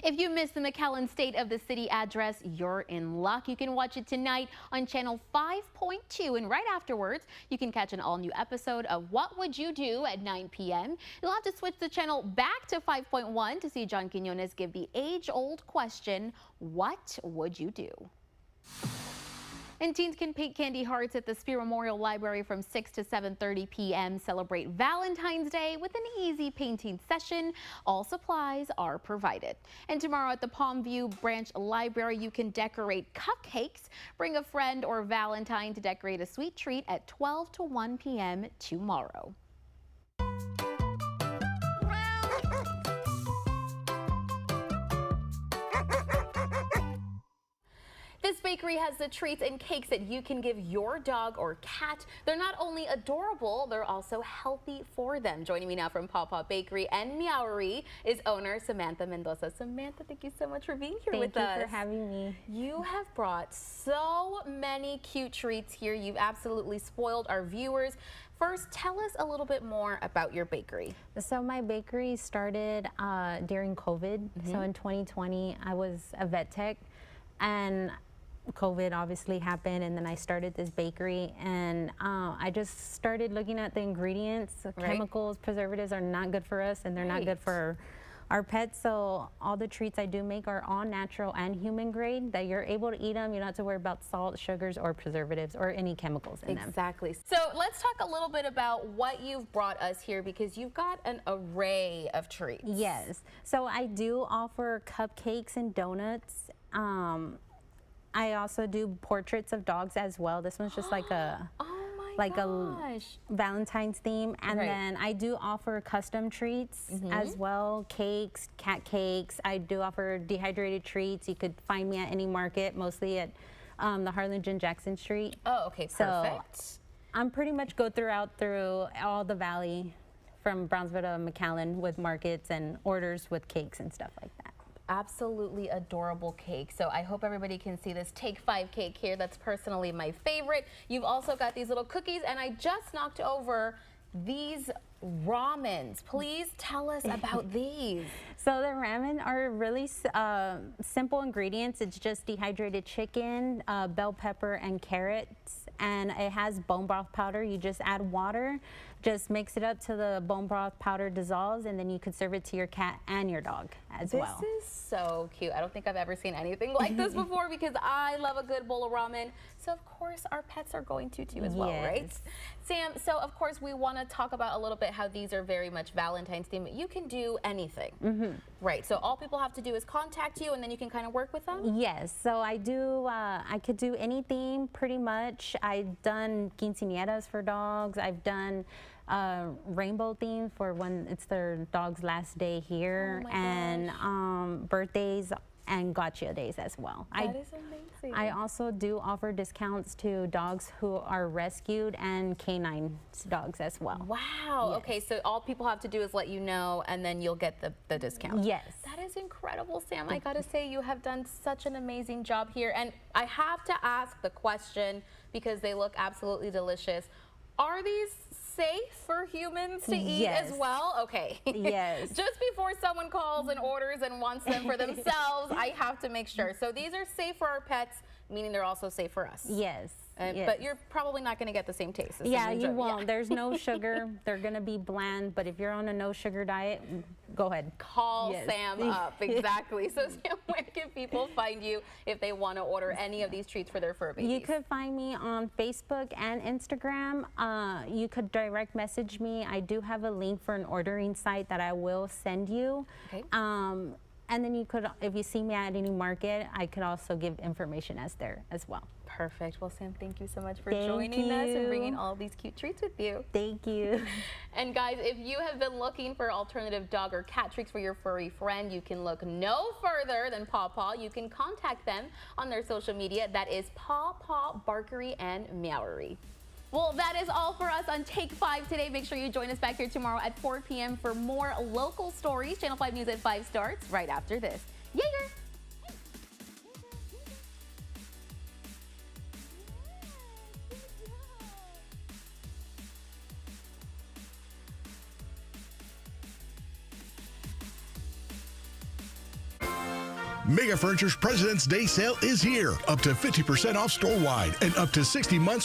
Speaker 1: If you missed the McAllen State of the City address, you're in luck. You can watch it tonight on channel 5.2, and right afterwards, you can catch an all-new episode of What Would You Do at 9 p.m. You'll have to switch the channel back to 5.1 to see John Quinones give the age-old question, what would you do? And teens can paint candy hearts at the Spear Memorial Library from 6 to 7:30 p.m. Celebrate Valentine's Day with an easy painting session. All supplies are provided. And tomorrow at the Palmview Branch Library, you can decorate cupcakes. Bring a friend or Valentine to decorate a sweet treat at 12 to 1 p.m. tomorrow. This bakery has the treats and cakes that you can give your dog or cat. They're not only adorable, they're also healthy for them. Joining me now from Paw Paw Bakery and Meowery is owner Samantha Mendoza. Samantha, thank you so much for being here with us.
Speaker 27: Thank you for having me.
Speaker 1: You have brought so many cute treats here. You've absolutely spoiled our viewers. First, tell us a little bit more about your bakery.
Speaker 27: So my bakery started during COVID. So in 2020, I was a vet tech, and COVID obviously happened, and then I started this bakery, and I just started looking at the ingredients. Chemicals, preservatives are not good for us, and they're not good for our pets. So all the treats I do make are all natural and human grade, that you're able to eat them. You don't have to worry about salt, sugars, or preservatives, or any chemicals in them.
Speaker 1: Exactly. So let's talk a little bit about what you've brought us here, because you've got an array of treats.
Speaker 27: Yes. So I do offer cupcakes and donuts. I also do portraits of dogs as well. This one's just like a a Valentine's theme. And then I do offer custom treats as well, cakes, cat cakes. I do offer dehydrated treats. You could find me at any market, mostly at the Harlingen Jackson Street.
Speaker 1: Oh, okay, perfect.
Speaker 27: So I'm pretty much go through all the valley from Brownsville to McAllen with markets and orders with cakes and stuff like that.
Speaker 1: absolutely adorable cake. So I hope everybody can see this Take 5 cake here. That's personally my favorite. You've also got these little cookies, and I just knocked over these ramens. Please tell us about these.
Speaker 27: So the ramen are really simple ingredients. It's just dehydrated chicken, bell pepper, and carrots, and it has bone broth powder. You just add water, just mix it up till the bone broth powder dissolves, and then you could serve it to your cat and your dog as well.
Speaker 1: This is so cute. I don't think I've ever seen anything like this before, because I love a good bowl of ramen. So of course our pets are going to too as well, right? Sam, so of course we want to talk about a little bit how these are very much Valentine's themed. You can do anything, right? So all people have to do is contact you, and then you can kind of work with them?
Speaker 27: Yes, so I do, I could do anything pretty much. I've done quinceañeras for dogs. I've done rainbow theme for when it's their dog's last day here, and birthdays and gotcha days as well.
Speaker 1: That is amazing.
Speaker 27: I also do offer discounts to dogs who are rescued and canine dogs as well.
Speaker 1: Wow.
Speaker 27: Yes.
Speaker 1: Okay, so all people have to do is let you know, and then you'll get the discount.
Speaker 27: Yes.
Speaker 1: That is incredible, Sam. I gotta say, you have done such an amazing job here. And I have to ask the question, because they look absolutely delicious. Are these safe for humans to eat as well? Okay.
Speaker 27: Yes.
Speaker 1: Just before someone calls and orders and wants them for themselves, I have to make sure. So these are safe for our pets, meaning they're also safe for us.
Speaker 27: Yes.
Speaker 1: But you're probably not going to get the same taste.
Speaker 27: Yeah, you won't. There's no sugar. They're going to be bland, but if you're on a no sugar diet, go ahead.
Speaker 1: Call Sam up. Exactly. So Sam, where can people find you if they want to order any of these treats for their fur babies?
Speaker 27: You could find me on Facebook and Instagram. You could direct message me. I do have a link for an ordering site that I will send you.
Speaker 1: Okay.
Speaker 27: And then you could, if you see me at any market, I could also give information there as well.
Speaker 1: Perfect. Well, Sam, thank you so much for joining us and bringing all these cute treats with you.
Speaker 27: Thank you.
Speaker 1: And guys, if you have been looking for alternative dog or cat treats for your furry friend, you can look no further than Paw Paw. You can contact them on their social media. That is Paw Paw Barkery and Meowery. Well, that is all for us on Take 5 today. Make sure you join us back here tomorrow at 4 p.m. for more local stories. Channel 5 News at 5 starts right after this. Jaeger!
Speaker 13: Mega Furniture's President's Day sale is here. Up to 50% off store-wide and up to 60 months